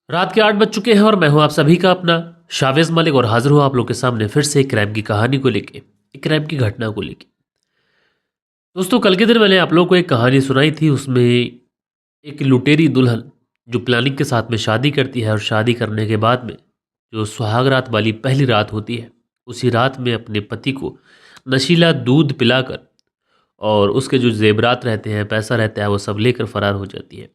रात के 8 बज चुके हैं और मैं हूं आप सभी का अपना शावेज मलिक और हाजिर हूं आप लोग के सामने फिर से एक क्राइम की कहानी को लेके, एक क्राइम की घटना को लेके। दोस्तों, कल के दिन मैंने आप लोगों को एक कहानी सुनाई थी। उसमें एक लुटेरी दुल्हन जो प्लानिंग के साथ में शादी करती है और शादी करने के बाद में जो सुहाग रात वाली पहली रात होती है, उसी रात में अपने पति को नशीला दूध पिलाकर और उसके जो जेवरात रहते हैं, पैसा रहता है, वो सब लेकर फरार हो जाती है।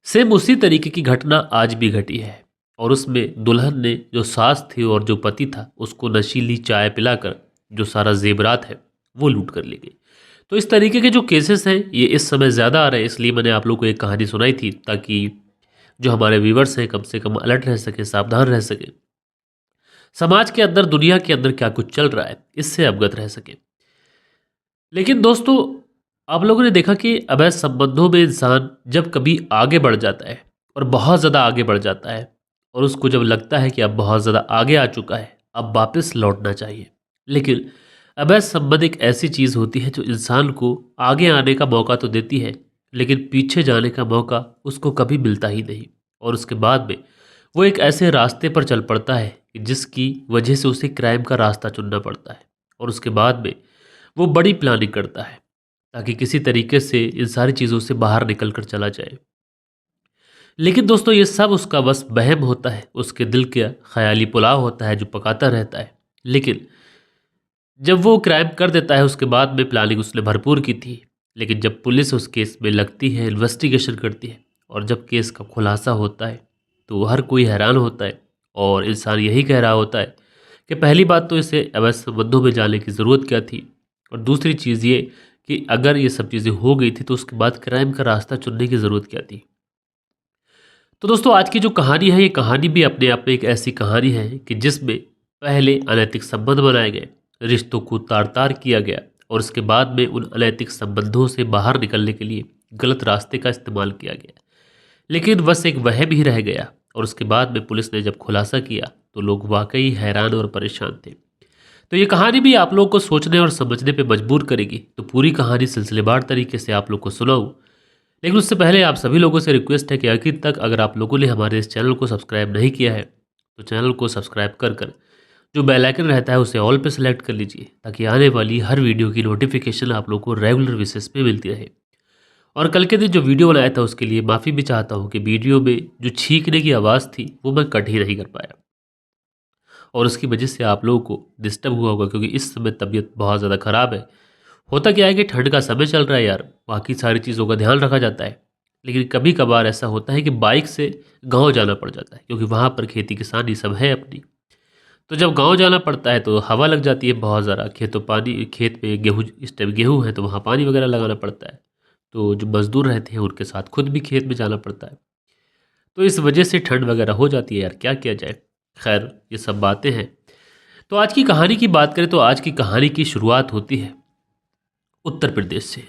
सेम उसी तरीके की घटना आज भी घटी है और उसमें दुल्हन ने जो सास थी और जो पति था उसको नशीली चाय पिलाकर जो सारा जेवरात है वो लूट कर ले गई। तो इस तरीके के जो केसेस हैं ये इस समय ज़्यादा आ रहे हैं, इसलिए मैंने आप लोग को एक कहानी सुनाई थी ताकि जो हमारे व्यूवर्स हैं कम से कम अलर्ट रह सके, सावधान रह सके, समाज के अंदर, दुनिया के अंदर क्या कुछ चल रहा है इससे अवगत रह सके। लेकिन दोस्तों, आप लोगों ने देखा कि अवैध संबंधों में इंसान जब कभी आगे बढ़ जाता है और बहुत ज़्यादा आगे बढ़ जाता है और उसको जब लगता है कि अब बहुत ज़्यादा आगे आ चुका है, अब वापस लौटना चाहिए, लेकिन अवैध संबंध एक ऐसी चीज़ होती है जो इंसान को आगे आने का मौका तो देती है, लेकिन पीछे जाने का मौका उसको कभी मिलता ही नहीं। और उसके बाद में वो एक ऐसे रास्ते पर चल पड़ता है कि जिसकी वजह से उसे क्राइम का रास्ता चुनना पड़ता है। और उसके बाद में वो बड़ी प्लानिंग करता है ताकि किसी तरीके से इन सारी चीज़ों से बाहर निकल कर चला जाए। लेकिन दोस्तों, ये सब उसका बस वहम होता है, उसके दिल का ख्याली पुलाव होता है जो पकाता रहता है। लेकिन जब वो क्राइम कर देता है, उसके बाद में प्लानिंग उसने भरपूर की थी, लेकिन जब पुलिस उस केस में लगती है, इन्वेस्टिगेशन करती है और जब केस का खुलासा होता है तो हर कोई हैरान होता है और इंसान यही कह रहा होता है कि पहली बात तो इसे अवैध संबंधों में जाने की ज़रूरत क्या थी, और दूसरी चीज़ ये कि अगर ये सब चीज़ें हो गई थी तो उसके बाद क्राइम का रास्ता चुनने की ज़रूरत क्या थी। तो दोस्तों, आज की जो कहानी है ये कहानी भी अपने आप में एक ऐसी कहानी है कि जिसमें पहले अनैतिक संबंध बनाए गए, रिश्तों को तार तार किया गया और उसके बाद में उन अनैतिक संबंधों से बाहर निकलने के लिए गलत रास्ते का इस्तेमाल किया गया, लेकिन बस एक वहम ही रह गया। और उसके बाद में पुलिस ने जब खुलासा किया तो लोग वाकई हैरान और परेशान थे। तो ये कहानी भी आप लोगों को सोचने और समझने पे मजबूर करेगी, तो पूरी कहानी सिलसिलेवार तरीके से आप लोग को सुनाऊं। लेकिन उससे पहले आप सभी लोगों से रिक्वेस्ट है कि आखिर तक अगर आप लोगों ने हमारे इस चैनल को सब्सक्राइब नहीं किया है तो चैनल को सब्सक्राइब कर कर जो बेल आइकन रहता है उसे ऑल पे सेलेक्ट कर लीजिए ताकि आने वाली हर वीडियो की नोटिफिकेशन आप लोग को रेगुलर बेसिस पे मिलती रहे। और कल के दिन जो वीडियो बनाया था उसके लिए माफ़ी भी चाहता हूँ कि वीडियो में जो छींकने की आवाज़ थी वो मैं कट ही नहीं कर पाया और उसकी वजह से आप लोगों को डिस्टर्ब हुआ होगा, क्योंकि इस समय तबीयत बहुत ज़्यादा ख़राब है। होता क्या है कि ठंड का समय चल रहा है यार, बाकी सारी चीज़ों का ध्यान रखा जाता है, लेकिन कभी कभार ऐसा होता है कि बाइक से गांव जाना पड़ जाता है क्योंकि वहाँ पर खेती किसानी सब है अपनी। तो जब गांव जाना पड़ता है तो हवा लग जाती है बहुत ज़्यादा, खेतों पानी, खेत में गेहूँ, इस टाइम गेहूँ है तो वहाँ पानी वगैरह लगाना पड़ता है। तो जो मज़दूर रहते हैं उनके साथ खुद भी खेत में जाना पड़ता है, तो इस वजह से ठंड वगैरह हो जाती है यार, क्या किया जाए। खैर, ये सब बातें हैं। तो आज की कहानी की बात करें तो आज की कहानी की शुरुआत होती है उत्तर प्रदेश से।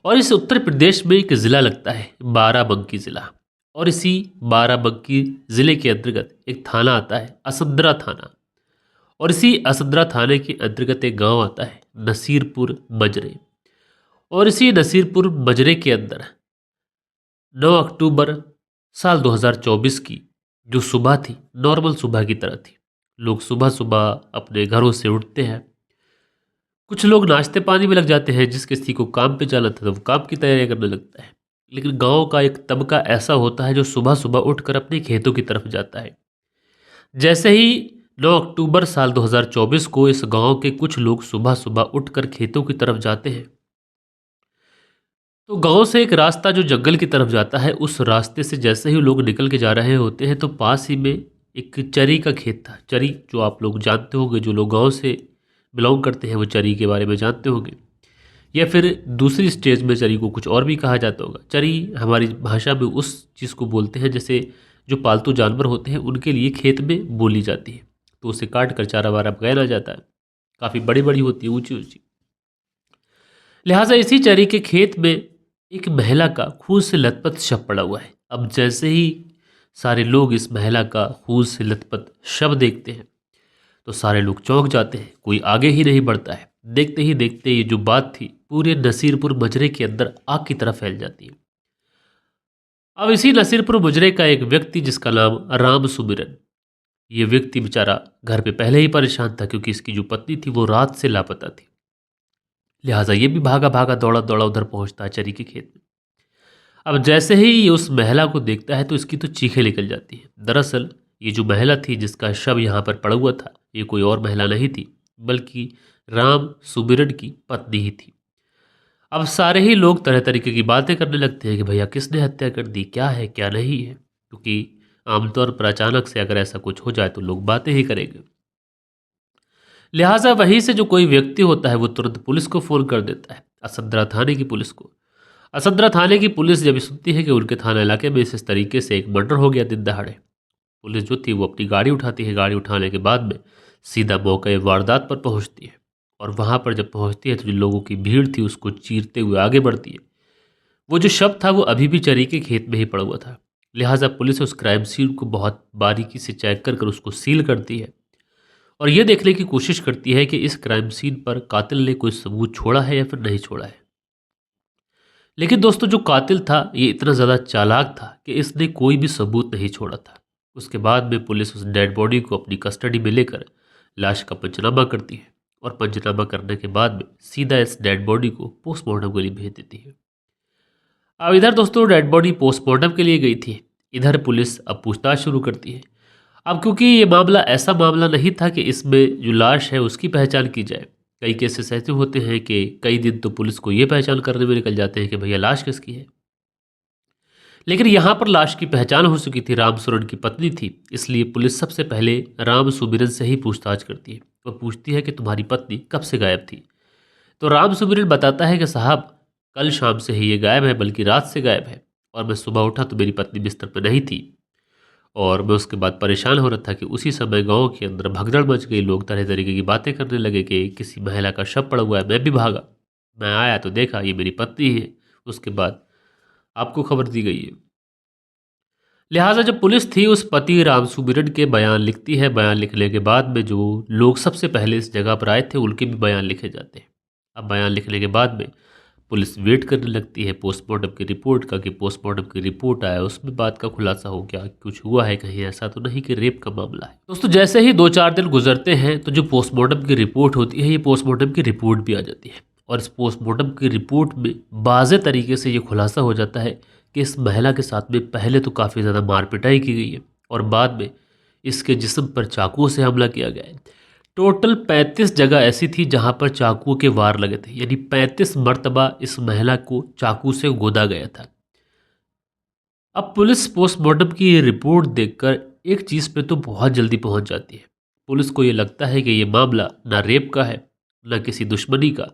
और इस उत्तर प्रदेश में एक ज़िला लगता है बाराबंकी ज़िला, और इसी बाराबंकी ज़िले के अंतर्गत एक थाना आता है असद्रा थाना, और इसी असद्रा थाने के अंतर्गत एक गांव आता है नसीरपुर मजरे। और इसी नसीरपुर मजरे के अंदर 9 अक्टूबर साल 2024 की जो सुबह थी, नॉर्मल सुबह की तरह थी। लोग सुबह सुबह अपने घरों से उठते हैं, कुछ लोग नाश्ते पानी में लग जाते हैं, जिस किसी को काम पे जाना था तो वो काम की तैयारी करने लगता है। लेकिन गांव का एक तबका ऐसा होता है जो सुबह सुबह उठकर अपने खेतों की तरफ जाता है। जैसे ही 9 अक्टूबर साल 2024 को इस गांव के कुछ लोग सुबह सुबह उठकर खेतों की तरफ जाते हैं, तो गांव से एक रास्ता जो जंगल की तरफ जाता है, उस रास्ते से जैसे ही लोग निकल के जा रहे होते हैं तो पास ही में एक चरी का खेत था। चरी जो आप लोग जानते होंगे, जो लोग गांव से बिलोंग करते हैं वो चरी के बारे में जानते होंगे, या फिर दूसरी स्टेज में चरी को कुछ और भी कहा जाता होगा। चरी हमारी भाषा में उस चीज़ को बोलते हैं जैसे जो पालतू जानवर होते हैं उनके लिए खेत में बोली जाती है, तो उसे काट कर चारा वारा पकाया जाता है। काफ़ी बड़ी बड़ी होती है, ऊंची ऊंची। लिहाजा इसी चरी के खेत में एक महिला का खून से लथपथ शव पड़ा हुआ है। अब जैसे ही सारे लोग इस महिला का खून से लथपथ शव देखते हैं तो सारे लोग चौंक जाते हैं, कोई आगे ही नहीं बढ़ता है। देखते ही देखते ये जो बात थी पूरे नसीरपुर मजरे के अंदर आग की तरह फैल जाती है। अब इसी नसीरपुर मुजरे का एक व्यक्ति जिसका नाम राम सुमिरन, ये व्यक्ति बेचारा घर पे पहले ही परेशान था क्योंकि इसकी जो पत्नी थी वो रात से लापता थी। लिहाजा ये भी भागा भागा दौड़ा दौड़ा उधर पहुंचता है चरी के खेत में। अब जैसे ही ये उस महिला को देखता है तो इसकी तो चीखें निकल जाती हैं। दरअसल ये जो महिला थी जिसका शव यहाँ पर पड़ा हुआ था, ये कोई और महिला नहीं थी बल्कि राम सुमिरन की पत्नी ही थी। अब सारे ही लोग तरह तरीके की बातें करने लगते हैं कि भैया किसने हत्या कर दी, क्या है क्या नहीं है, क्योंकि आमतौर पर अचानक से अगर ऐसा कुछ हो जाए तो लोग बातें ही करेंगे। लिहाजा वहीं से जो कोई व्यक्ति होता है वो तुरंत पुलिस को फ़ोन कर देता है, असद्रा थाने की पुलिस को। असद्रा थाने की पुलिस जब ये सुनती है कि उनके थाना इलाके में इस तरीके से एक मर्डर हो गया दिन दहाड़े, पुलिस जो थी वो अपनी गाड़ी उठाती है। गाड़ी उठाने के बाद में सीधा मौके वारदात पर पहुंचती है और वहां पर जब पहुंचती है तो जो लोगों की भीड़ थी उसको चीरते हुए आगे बढ़ती है। वो जो शव था वो अभी भी चरी के खेत में ही पड़ा हुआ था। लिहाजा पुलिस उस क्राइम सीन को बहुत बारीकी से चेक कर कर उसको सील करती है और ये देखने की कोशिश करती है कि इस क्राइम सीन पर कातिल ने कोई सबूत छोड़ा है या फिर नहीं छोड़ा है। लेकिन दोस्तों जो कातिल था ये इतना ज़्यादा चालाक था कि इसने कोई भी सबूत नहीं छोड़ा था। उसके बाद में पुलिस उस डेड बॉडी को अपनी कस्टडी में लेकर लाश का पंचनामा करती है और पंचनामा करने के बाद में सीधा इस डेड बॉडी को पोस्टमार्टम के लिए भेज देती है। अब इधर दोस्तों डेड बॉडी पोस्टमार्टम के लिए गई थी, इधर पुलिस अब पूछताछ शुरू करती है। अब क्योंकि ये मामला ऐसा मामला नहीं था कि इसमें जो लाश है उसकी पहचान की जाए, कई केसेस ऐसे होते हैं कि कई दिन तो पुलिस को ये पहचान करने में निकल जाते हैं कि भैया लाश किसकी है। लेकिन यहाँ पर लाश की पहचान हो चुकी थी, राम सुमिरन की पत्नी थी, इसलिए पुलिस सबसे पहले राम सुमिरन से ही पूछताछ करती है। वह पूछती है कि तुम्हारी पत्नी कब से गायब थी। तो राम सुमिरन बताता है कि साहब कल शाम से ही ये गायब है, बल्कि रात से गायब है, और मैं सुबह उठा तो मेरी पत्नी बिस्तर पर नहीं थी और मैं उसके बाद परेशान हो रहा था कि उसी समय गांव के अंदर भगदड़ मच गई। लोग तरह तरीके की बातें करने लगे कि किसी महिला का शव पड़ा हुआ है। मैं भी भागा, मैं आया तो देखा ये मेरी पत्नी है। उसके बाद आपको खबर दी गई है। लिहाजा जब पुलिस थी उस पति राम सुमिरन के बयान लिखती है। बयान लिखने के बाद में जो लोग सबसे पहले इस जगह पर आए थे उनके भी बयान लिखे जाते हैं। अब बयान लिखने के बाद में पुलिस वेट करने लगती है पोस्टमार्टम की रिपोर्ट का कि पोस्टमार्टम की रिपोर्ट आया उसमें बात का खुलासा हो गया, कुछ हुआ है कहीं ऐसा तो नहीं कि रेप का मामला है। दोस्तों जैसे ही 2-4 दिन गुजरते हैं तो जो पोस्टमार्टम की रिपोर्ट होती है ये पोस्टमार्टम की रिपोर्ट भी आ जाती है और इस पोस्टमार्टम की रिपोर्ट में वाज़ेह तरीके से ये खुलासा हो जाता है कि इस महिला के साथ में पहले तो काफ़ी ज़्यादा मार पिटाई की गई है और बाद में इसके जिस्म पर चाकुओं से हमला किया गया है। टोटल 35 जगह ऐसी थी जहां पर चाकुओं के वार लगे थे, यानी 35 मर्तबा इस महिला को चाकू से गोदा गया था। अब पुलिस पोस्टमार्टम की ये रिपोर्ट देखकर एक चीज़ पे तो बहुत जल्दी पहुंच जाती है। पुलिस को ये लगता है कि ये मामला ना रेप का है ना किसी दुश्मनी का।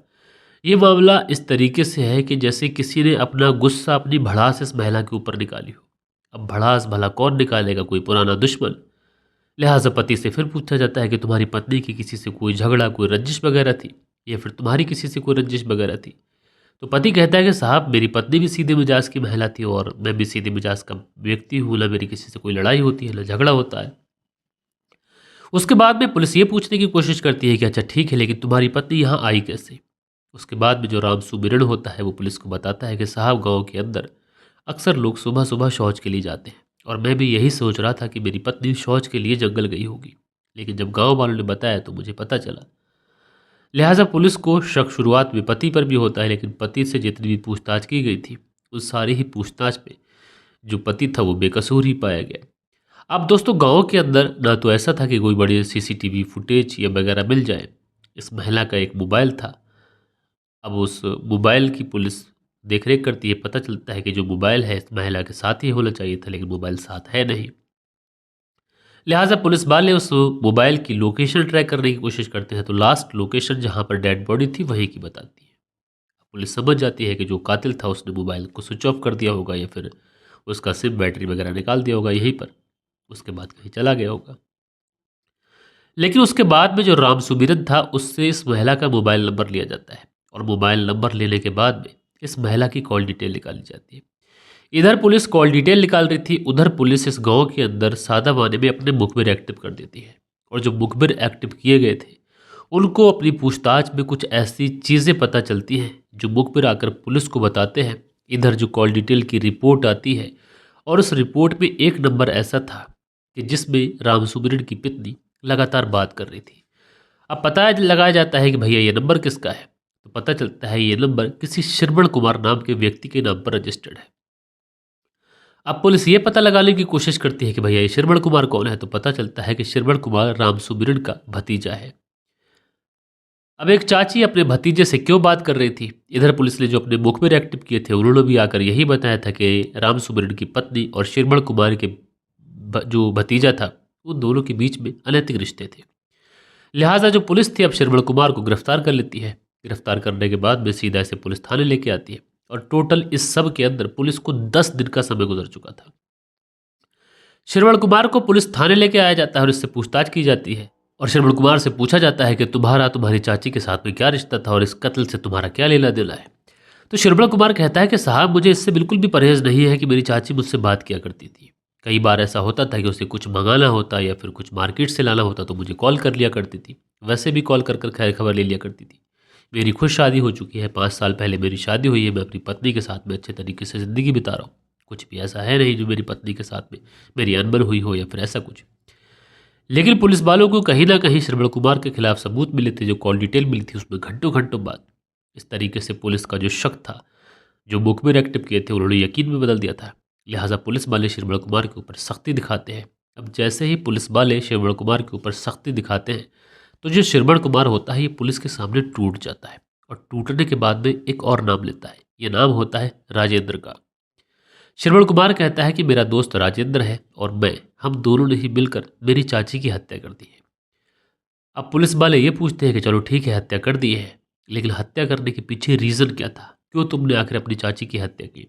ये मामला इस तरीके से है कि जैसे किसी ने अपना गुस्सा अपनी भड़ास इस महिला के ऊपर निकाली हो। अब भड़ास भला कौन निकालेगा, कोई पुराना दुश्मन। लिहाजा पति से फिर पूछा जाता है कि तुम्हारी पत्नी की किसी से कोई झगड़ा कोई रंजिश वगैरह थी या फिर तुम्हारी किसी से कोई रंजिश वगैरह थी। तो पति कहता है कि साहब मेरी पत्नी भी सीधे मिजाज की महिला थी और मैं भी सीधे मिजाज का व्यक्ति हूँ, ना मेरी किसी से कोई लड़ाई होती है ना झगड़ा होता है। उसके बाद में पुलिस ये पूछने की कोशिश करती है कि अच्छा ठीक है लेकिन तुम्हारी पत्नी यहाँ आई कैसे। उसके बाद में जो राम सुमिरन होता है वो पुलिस को बताता है कि साहब गाँव के अंदर अक्सर लोग सुबह सुबह शौच के लिए जाते हैं और मैं भी यही सोच रहा था कि मेरी पत्नी शौच के लिए जंगल गई होगी, लेकिन जब गांव वालों ने बताया तो मुझे पता चला। लिहाजा पुलिस को शक शुरुआत में पति पर भी होता है, लेकिन पति से जितनी भी पूछताछ की गई थी उस सारी ही पूछताछ में जो पति था वो बेकसूर ही पाया गया। अब दोस्तों गांव के अंदर ना तो ऐसा था कि कोई बड़ी सीसीटीवी फुटेज या वगैरह मिल जाए। इस महिला का एक मोबाइल था। अब उस मोबाइल की पुलिस देखरेख करती है। पता चलता है कि जो मोबाइल है इस महिला के साथ ही होना चाहिए था, लेकिन मोबाइल साथ है नहीं। लिहाजा पुलिस वाले उस मोबाइल की लोकेशन ट्रैक करने की कोशिश करते हैं तो लास्ट लोकेशन जहां पर डेड बॉडी थी वहीं की बताती है। पुलिस समझ जाती है कि जो कातिल था उसने मोबाइल को स्विच ऑफ कर दिया होगा या फिर उसका सिम बैटरी वगैरह निकाल दिया होगा यहीं पर, उसके बाद कहीं चला गया होगा। लेकिन उसके बाद में जो राम सुमिरन था उससे इस महिला का मोबाइल नंबर लिया जाता है और मोबाइल नंबर लेने के बाद में इस महिला की कॉल डिटेल निकाली जाती है। इधर पुलिस कॉल डिटेल निकाल रही थी, उधर पुलिस इस गांव के अंदर सादा वाने में अपने मुखबिर एक्टिव कर देती है और जो मुखबिर एक्टिव किए गए थे उनको अपनी पूछताछ में कुछ ऐसी चीज़ें पता चलती हैं जो मुखबिर आकर पुलिस को बताते हैं। इधर जो कॉल डिटेल की रिपोर्ट आती है और उस रिपोर्ट में एक नंबर ऐसा था कि जिसमें राम सुमिरन की पत्नी लगातार बात कर रही थी। अब पता लगाया जाता है कि भैया ये नंबर किसका है, तो पता चलता है ये नंबर किसी श्रवण कुमार नाम के व्यक्ति के नाम पर रजिस्टर्ड है। अब पुलिस ये पता लगाने की कोशिश करती है कि भैया ये श्रवण कुमार कौन है, तो पता चलता है कि श्रवण कुमार राम सुमिरन का भतीजा है। अब एक चाची अपने भतीजे से क्यों बात कर रही थी, इधर पुलिस ने जो अपने मुखबिर एक्टिव किए थे उन्होंने भी आकर यही बताया था कि राम सुमिरन की पत्नी और श्रवण कुमार के जो भतीजा था उन दोनों के बीच में अनैतिक रिश्ते थे। लिहाजा जो पुलिस थी अब श्रवण कुमार को गिरफ्तार कर लेती है। गिरफ्तार करने के बाद में सीधा इसे पुलिस थाने लेके आती है और टोटल इस सब के अंदर पुलिस को 10 दिन का समय गुजर चुका था। श्रवण कुमार को पुलिस थाने लेके आया जाता है और इससे पूछताछ की जाती है और श्रवण कुमार से पूछा जाता है कि तुम्हारी चाची के साथ में क्या रिश्ता था और इस कत्ल से तुम्हारा क्या लेना देना है। तो श्रवण कुमार कहता है कि साहब मुझे इससे बिल्कुल भी परहेज नहीं है कि मेरी चाची मुझसे बात किया करती थी। कई बार ऐसा होता था कि उसे कुछ मंगाना होता या फिर कुछ मार्केट से लाना होता तो मुझे कॉल कर लिया करती थी, वैसे भी कॉल कर कर खैर खबर ले लिया करती थी। मेरी खुद शादी हो चुकी है, 5 साल पहले मेरी शादी हुई है, मैं अपनी पत्नी के साथ में अच्छे तरीके से ज़िंदगी बिता रहा हूँ। कुछ भी ऐसा है नहीं जो मेरी पत्नी के साथ में मेरी अनबन हुई हो या फिर ऐसा कुछ। लेकिन पुलिस वालों को कहीं ना कहीं श्रवण कुमार के खिलाफ सबूत मिले थे, जो कॉल डिटेल मिली थी उसमें घंटों घंटों बाद। इस तरीके से पुलिस का जो शक था, जो मुखबिर एक्टिव किए थे उन्होंने यकीन में बदल दिया था। लिहाजा पुलिस वाले श्रवण कुमार के ऊपर सख्ती दिखाते हैं। अब जैसे ही पुलिस वाले श्रवण कुमार के ऊपर सख्ती दिखाते हैं तो जो श्रवण कुमार होता है ये पुलिस के सामने टूट जाता है और टूटने के बाद में एक और नाम लेता है। ये नाम होता है राजेंद्र का। श्रवण कुमार कहता है कि मेरा दोस्त राजेंद्र है और हम दोनों ने ही मिलकर मेरी चाची की हत्या कर दी है। अब पुलिस वाले ये पूछते हैं कि चलो ठीक है हत्या कर दी है, लेकिन हत्या करने के पीछे रीज़न क्या था, क्यों तुमने आखिर अपनी चाची की हत्या की।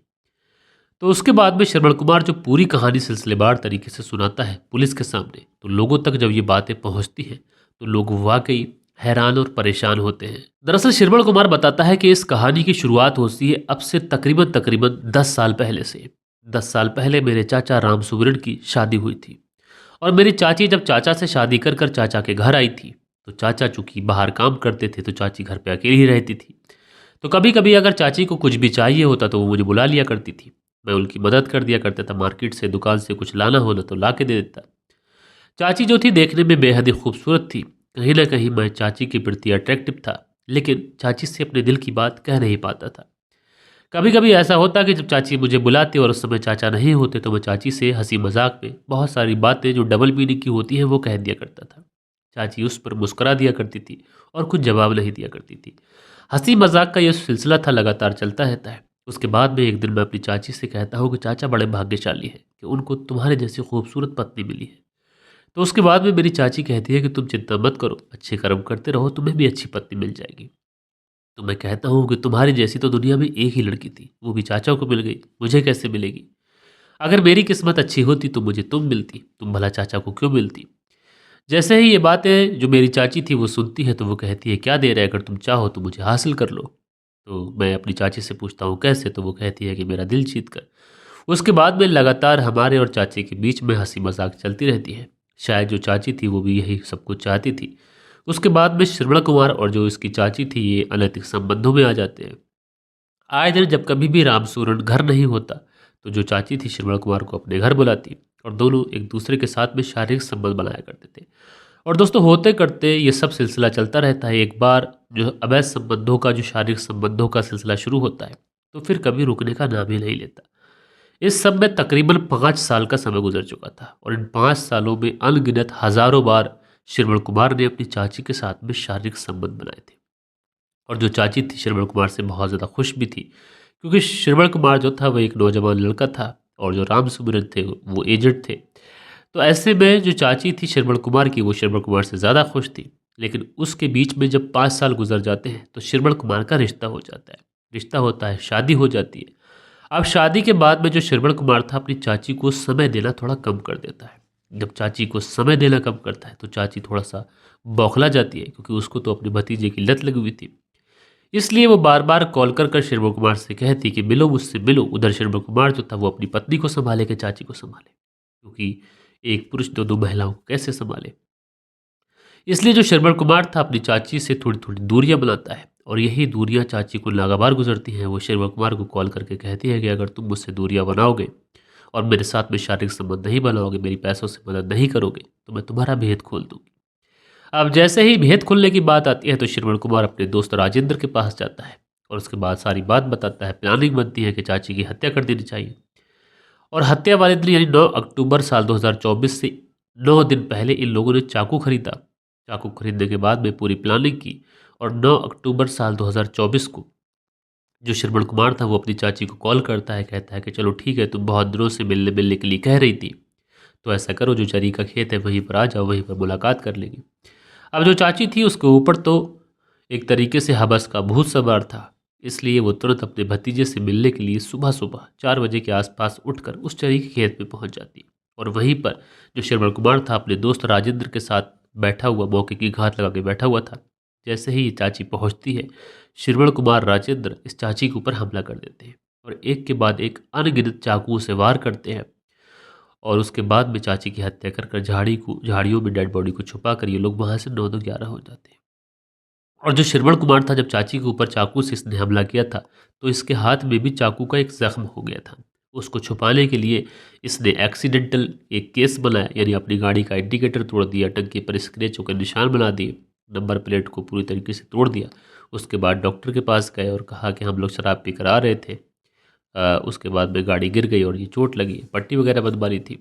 तो उसके बाद में श्रवण कुमार जो पूरी कहानी सिलसिलेवार तरीके से सुनाता है पुलिस के सामने, तो लोगों तक जब ये बातें पहुंचती हैं तो लोग वाकई हैरान और परेशान होते हैं। दरअसल श्रवण कुमार बताता है कि इस कहानी की शुरुआत होती है अब से तकरीबन तकरीबन 10 साल पहले से। 10 साल पहले मेरे चाचा राम सुमिरन की शादी हुई थी और मेरी चाची जब चाचा से शादी कर कर चाचा के घर आई थी तो चाचा चूंकि बाहर काम करते थे तो चाची घर पे अकेली ही रहती थी। तो कभी कभी अगर चाची को कुछ भी चाहिए होता तो वो मुझे बुला लिया करती थी, मैं उनकी मदद कर दिया करता था। मार्केट से दुकान से कुछ लाना होना तो ला के दे देता। चाची जो थी देखने में बेहद ही खूबसूरत थी। कहीं ना कहीं मैं चाची के प्रति अट्रैक्टिव था, लेकिन चाची से अपने दिल की बात कह नहीं पाता था। कभी कभी ऐसा होता कि जब चाची मुझे बुलाती और उस समय चाचा नहीं होते तो मैं चाची से हंसी मजाक में बहुत सारी बातें जो डबल मीनिंग की होती हैं वो कह दिया करता था। चाची उस पर मुस्कुरा दिया करती थी और कुछ जवाब नहीं दिया करती थी। हंसी मजाक का यह सिलसिला था, लगातार चलता रहता है। उसके बाद में एक दिन मैं अपनी चाची से कहता हूँ कि चाचा बड़े भाग्यशाली हैं कि उनको तुम्हारे जैसी खूबसूरत पत्नी मिली है। तो उसके बाद में मेरी चाची कहती है कि तुम चिंता मत करो, अच्छे कर्म करते रहो, तुम्हें भी अच्छी पत्नी मिल जाएगी। तो मैं कहता हूँ कि तुम्हारी जैसी तो दुनिया में एक ही लड़की थी, वो भी चाचा को मिल गई, मुझे कैसे मिलेगी। अगर मेरी किस्मत अच्छी होती तो मुझे तुम मिलती, तुम भला चाचा को क्यों मिलती। जैसे ही ये बातें जो मेरी चाची थी वो सुनती है तो वो कहती है क्या देर है, अगर तुम चाहो तो मुझे हासिल कर लो। तो मैं अपनी चाची से पूछता हूँ कैसे, तो वो कहती है कि मेरा दिल जीत कर। उसके बाद में लगातार हमारे और चाची के बीच में हंसी मजाक चलती रहती है। शायद जो चाची थी वो भी यही सब कुछ चाहती थी। उसके बाद में श्रवण कुमार और जो इसकी चाची थी ये अनैतिक संबंधों में आ जाते हैं। आए दिन जब कभी भी राम सूरन घर नहीं होता तो जो चाची थी श्रवण कुमार को अपने घर बुलाती और दोनों एक दूसरे के साथ में शारीरिक संबंध बनाया करते थे। और दोस्तों होते करते ये सब सिलसिला चलता रहता है। एक बार जो अवैध संबंधों का, जो शारीरिक संबंधों का सिलसिला शुरू होता है तो फिर कभी रुकने का नाम ही नहीं लेता। इस सब में तकरीबन 5 साल का समय गुजर चुका था और इन 5 सालों में अनगिनत हजारों बार श्रवण कुमार ने अपनी चाची के साथ में शारीरिक संबंध बनाए थे। और जो चाची थी श्रवण कुमार से बहुत ज़्यादा खुश भी थी, क्योंकि श्रवण कुमार जो था वह एक नौजवान लड़का था और जो राम सुमिरन थे वो एजेड थे। तो ऐसे में जो चाची थी श्रवण कुमार की वो श्रवण कुमार से ज़्यादा खुश थी। लेकिन उसके बीच में जब 5 साल गुजर जाते हैं तो श्रवण कुमार का रिश्ता हो जाता है। रिश्ता होता है, शादी हो जाती है। अब शादी के बाद में जो श्रवण कुमार था अपनी चाची को समय देना थोड़ा कम कर देता है। जब चाची को समय देना कम करता है तो चाची थोड़ा सा बौखला जाती है, क्योंकि उसको तो अपने भतीजे की लत लगी हुई थी। इसलिए वो बार बार कॉल कर कर श्रवण कुमार से कहती कि मिलो मुझसे मिलो। उधर श्रवण कुमार जो था वो अपनी पत्नी को संभाले कि चाची को संभाले, क्योंकि एक पुरुष दो महिलाओं को कैसे संभाले। इसलिए जो श्रवण कुमार था अपनी चाची से थोड़ी थोड़ी दूरियां बनाता है और यही दूरियां चाची को नागाबार गुजरती हैं। वो श्रवण कुमार को कॉल करके कहती है कि अगर तुम मुझसे दूरियां बनाओगे और मेरे साथ में शारीरिक संबंध नहीं बनाओगे, मेरी पैसों से मदद नहीं करोगे, तो मैं तुम्हारा भेद खोल दूंगी। अब जैसे ही भेद खुलने की बात आती है तो श्रवण कुमार अपने दोस्त राजेंद्र के पास जाता है और उसके बाद सारी बात बताता है। प्लानिंग बनती है कि चाची की हत्या कर देनी चाहिए और हत्या वाले दिन यानी 9 अक्टूबर साल 2024 से 9 दिन पहले इन लोगों ने चाकू खरीदा। चाकू खरीदने के बाद में पूरी प्लानिंग की और 9 अक्टूबर साल 2024 को जो श्रवण कुमार था वो अपनी चाची को कॉल करता है, कहता है कि चलो ठीक है, तुम बहुत दिनों से मिलने मिलने के लिए कह रही थी, तो ऐसा करो जो चरी का खेत है वहीं पर आ जाओ, वहीं पर मुलाकात कर लेंगे। अब जो चाची थी उसके ऊपर तो एक तरीके से हवस का भूत सवार था, इसलिए वो तुरंत अपने भतीजे से मिलने के लिए सुबह सुबह 4 बजे के आसपास उठकर उस चरी के खेत में पहुंच जाती और वहीं पर जो श्रवण कुमार था अपने दोस्त राजेंद्र के साथ बैठा हुआ, मौके की घात लगा के बैठा हुआ था। जैसे ही ये चाची पहुंचती है, श्रवण कुमार राजेंद्र इस चाची के ऊपर हमला कर देते हैं और एक के बाद एक अनगिनत चाकुओं से वार करते हैं और उसके बाद में चाची की हत्या कर झाड़ियों में डेड बॉडी को छुपा कर ये लोग वहां से 9-11 हो जाते हैं। और जो श्रवण कुमार था, जब चाची के ऊपर चाकू से इसने हमला किया था तो इसके हाथ में भी चाकू का एक जख्म हो गया था। उसको छुपाने के लिए इसने एक्सीडेंटल एक केस बनाया, यानी अपनी गाड़ी का इंडिकेटर तोड़ दिया, टंकी पर स्क्रैचों के निशान बना दिए, नंबर प्लेट को पूरी तरीके से तोड़ दिया। उसके बाद डॉक्टर के पास गए और कहा कि हम लोग शराब पीकर आ रहे थे। उसके बाद में गाड़ी गिर गई और ये चोट लगी, पट्टी वगैरह बनवानी थी।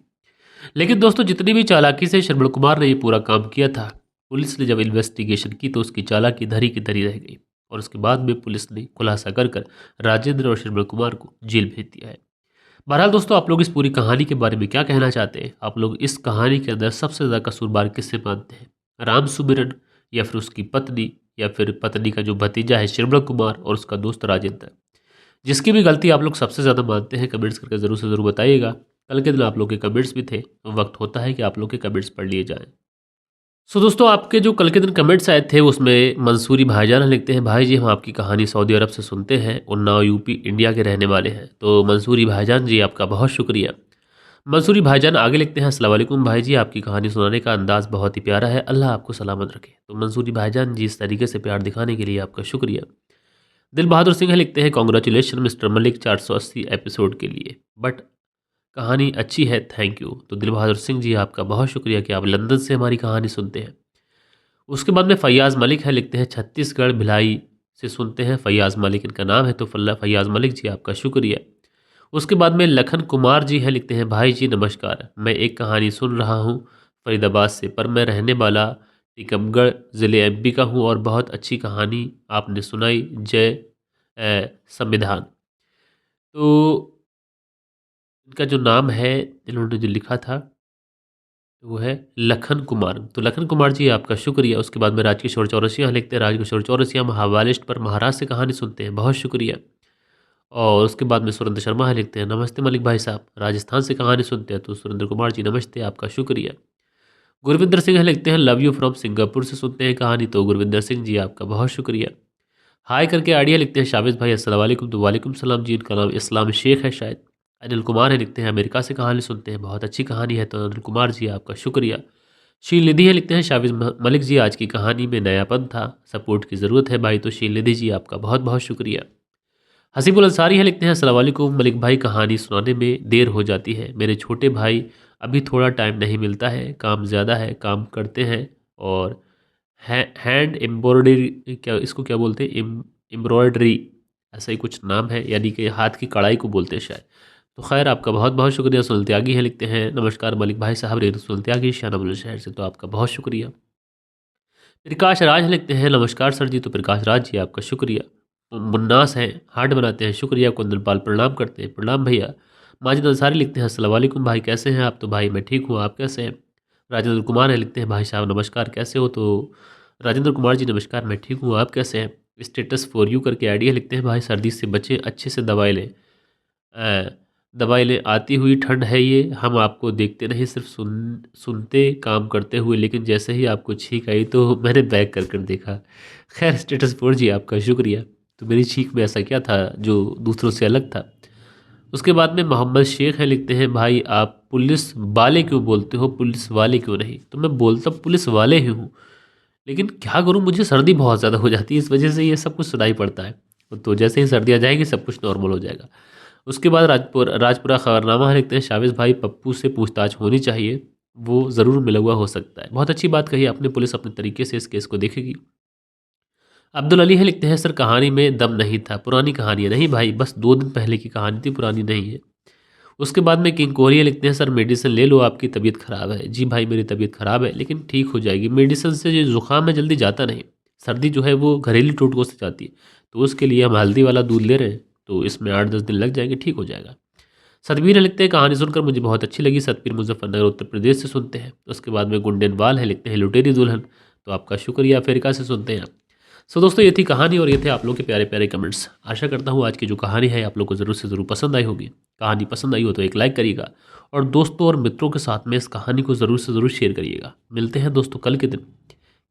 लेकिन दोस्तों, जितनी भी चालाकी से श्रवण कुमार ने ये पूरा काम किया था, पुलिस ने जब इन्वेस्टिगेशन की तो उसकी चालाकी धरी की धरी रह गई और उसके बाद में पुलिस ने खुलासा कर कर राजेंद्र और श्रवण कुमार को जेल भेज दिया है। बहरहाल दोस्तों, आप लोग इस पूरी कहानी के बारे में क्या कहना चाहते हैं? आप लोग इस कहानी के अंदर सबसे ज़्यादा कसूरवार किससे मानते हैं? राम सुमिरन, या फिर उसकी पत्नी, या फिर पत्नी का जो भतीजा है श्रवण कुमार और उसका दोस्त राजेंद्र? जिसकी भी गलती आप लोग सबसे ज़्यादा मानते हैं, कमेंट्स करके ज़रूर से ज़रूर बताइएगा। कल के दिन आप लोग के कमेंट्स भी थे, तो वक्त होता है कि आप लोग के कमेंट्स पढ़ लिए जाएं। सो दोस्तों, आपके जो कल के दिन कमेंट्स आए थे उसमें मंसूरी भाईजान लिखते हैं, भाई जी हम आपकी कहानी सऊदी अरब से सुनते हैं, उन्नाव यूपी इंडिया के रहने वाले हैं। तो मंसूरी भाईजान जी, आपका बहुत शुक्रिया। मंसूरी भाईजान आगे लिखते हैं, अस्सलाम वालेकुम भाई जी, आपकी कहानी सुनाने का अंदाज़ बहुत ही प्यारा है, अल्लाह आपको सलामत रखे। तो मंसूरी भाईजान जी, इस तरीके से प्यार दिखाने के लिए आपका शुक्रिया। दिल बहादुर सिंह लिखते हैं, कॉन्ग्रेचुलेशन मिस्टर मलिक 480 एपिसोड के लिए, बट कहानी अच्छी है, थैंक यू। तो दिल बहादुर सिंह जी, आपका बहुत शुक्रिया कि आप लंदन से हमारी कहानी सुनते हैं। उसके बाद में फ़ैयाज़ मलिक है, लिखते हैं छत्तीसगढ़ भिलाई से सुनते हैं, फ़ैयाज़ मलिक इनका नाम है। तो फ़ैयाज़ मलिक जी, आपका शुक्रिया। उसके बाद में लखन कुमार जी है, लिखते हैं, भाई जी नमस्कार, मैं एक कहानी सुन रहा हूँ फरीदाबाद से, पर मैं रहने वाला टीकमगढ़ ज़िले एमपी का हूँ और बहुत अच्छी कहानी आपने सुनाई, जय संविधान। तो इनका जो नाम है, इन्होंने जो लिखा था वो है लखन कुमार। तो लखन कुमार जी, आपका शुक्रिया। उसके बाद में राजकिशोर चौरसिया लिखते हैं, राजकिशोर चौरसिया महाबालिस्ट पर महाराज से कहानी सुनते हैं, बहुत शुक्रिया। और उसके बाद में सुरेंद्र शर्मा है, लिखते हैं, नमस्ते मलिक भाई साहब, राजस्थान से कहानी सुनते हैं। तो सुरेंद्र कुमार जी नमस्ते, आपका शुक्रिया। गुरविंदर सिंह है, लिखते हैं, लव यू फ्रॉम सिंगापुर से सुनते हैं कहानी। तो गुरविंदर सिंह जी, आपका बहुत शुक्रिया। हाय करके आइडिया लिखते हैं, शाबिज भाई अस्सलाम वालेकुम। तो वालेकुम सलाम जी, इनका नाम इस्लाम शेख है शायद। अनिल कुमार है, लिखते हैं, अमेरिका से कहानी सुनते हैं, बहुत अच्छी कहानी है। तो अनिल कुमार जी, आपका शुक्रिया। शील निधि है, लिखते हैं, शाबिज मलिक जी, आज की कहानी में नयापन था, सपोर्ट की ज़रूरत है भाई। तो शील निधि जी, आपका बहुत बहुत शुक्रिया। हसीबुल अंसारी है, लिखते हैं, अस्सलाम वालेकुम मलिक भाई, कहानी सुनाने में देर हो जाती है, मेरे छोटे भाई अभी थोड़ा टाइम नहीं मिलता है, काम ज़्यादा है, काम करते हैं और हैंड एम्ब्रॉयडरी, क्या इसको क्या बोलते हैं, एम्ब्रॉयडरी, ऐसा ही कुछ नाम है, यानी कि हाथ की कढ़ाई को बोलते हैं शायद। तो खैर, आपका बहुत बहुत शुक्रिया। सुनील त्यागी है, लिखते हैं, नमस्कार मलिक भाई साहब, रेणु सुनील त्यागी शाहनवाज शहर से। तो आपका बहुत शुक्रिया। प्रकाश राज है, लिखते हैं, नमस्कार सर जी। तो प्रकाश राज जी, आपका शुक्रिया। मुन्नास हैं, हार्ट बनाते हैं, शुक्रिया। कुंदन पाल प्रणाम करते हैं, प्रणाम भैया। माजिद अंसारी लिखते हैं, अस्सलाम वालेकुम भाई, कैसे हैं आप? तो भाई मैं ठीक हूँ, आप कैसे हैं? राजेंद्र कुमार है, लिखते हैं, भाई साहब नमस्कार, कैसे हो? तो राजेंद्र कुमार जी नमस्कार, मैं ठीक हूँ, आप कैसे हैं? स्टेटस फॉर यू करके आइडिया, लिखते हैं, भाई सर्दी से बचे, अच्छे से दवाई लें, दवाई लें, आती हुई ठंड है ये, हम आपको देखते नहीं, सिर्फ सुनते काम करते हुए, लेकिन जैसे ही आपको छींक आई तो मैंने बैक कर कर देखा। खैर स्टेटस फॉर जी, आपका शुक्रिया। तो मेरी छींक में ऐसा क्या था जो दूसरों से अलग था? उसके बाद में मोहम्मद शेख है, लिखते हैं, भाई आप पुलिस वाले क्यों बोलते हो, पुलिस वाले क्यों नहीं? तो मैं बोलता पुलिस वाले ही हूँ, लेकिन क्या करूँ, मुझे सर्दी बहुत ज़्यादा हो जाती है, इस वजह से ये सब कुछ सुनाई पड़ता है। तो जैसे ही सर्दी आ जाएगी सब कुछ नॉर्मल हो जाएगा। उसके बाद राजपुरा खबरनामा लिखते हैं शावेज भाई पप्पू से पूछताछ होनी चाहिए, वो ज़रूर मिला हुआ हो सकता है। बहुत अच्छी बात कही आपने, पुलिस अपने तरीके से इस केस को देखेगी। अब्दुल अली है लिखते हैं सर कहानी में दम नहीं था, पुरानी कहानी है। नहीं भाई, बस 2 दिन पहले की कहानी थी, पुरानी नहीं है। उसके बाद में किंग कोरिया लिखते हैं सर मेडिसिन ले लो, आपकी तबीयत ख़राब है। जी भाई, मेरी तबीयत ख़राब है लेकिन ठीक हो जाएगी। मेडिसिन से जो ज़ुकाम है जल्दी जाता नहीं, सर्दी जो है वो घरेलू टोटकों से जाती है। तो उसके लिए हम हल्दी वाला दूध ले रहे हैं, तो इसमें 8-10 दिन लग जाएंगे, ठीक हो जाएगा। सतबीर है लिखते हैं कहानी सुनकर मुझे बहुत अच्छी लगी। सतबीर मुजफ्फरनगर उत्तर प्रदेश से सुनते हैं। उसके बाद में गुंडन वाल है लिखते हैं लुटेरी दुल्हन, तो आपका शुक्रिया, अफ्रीका से सुनते हैं आप। सो दोस्तों, ये थी कहानी और ये थे आप लोग के प्यारे प्यारे कमेंट्स। आशा करता हूँ आज की जो कहानी है आप लोग को ज़रूर से ज़रूर पसंद आई होगी। कहानी पसंद आई हो तो एक लाइक करिएगा और दोस्तों और मित्रों के साथ में इस कहानी को ज़रूर से ज़रूर शेयर करिएगा। मिलते हैं दोस्तों कल के दिन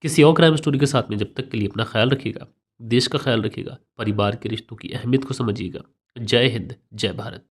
किसी और क्राइम स्टोरी के साथ में। जब तक के लिए अपना ख्याल रखिएगा, देश का ख्याल रखिएगा, परिवार के रिश्तों की अहमियत को समझिएगा। जय हिंद, जय भारत।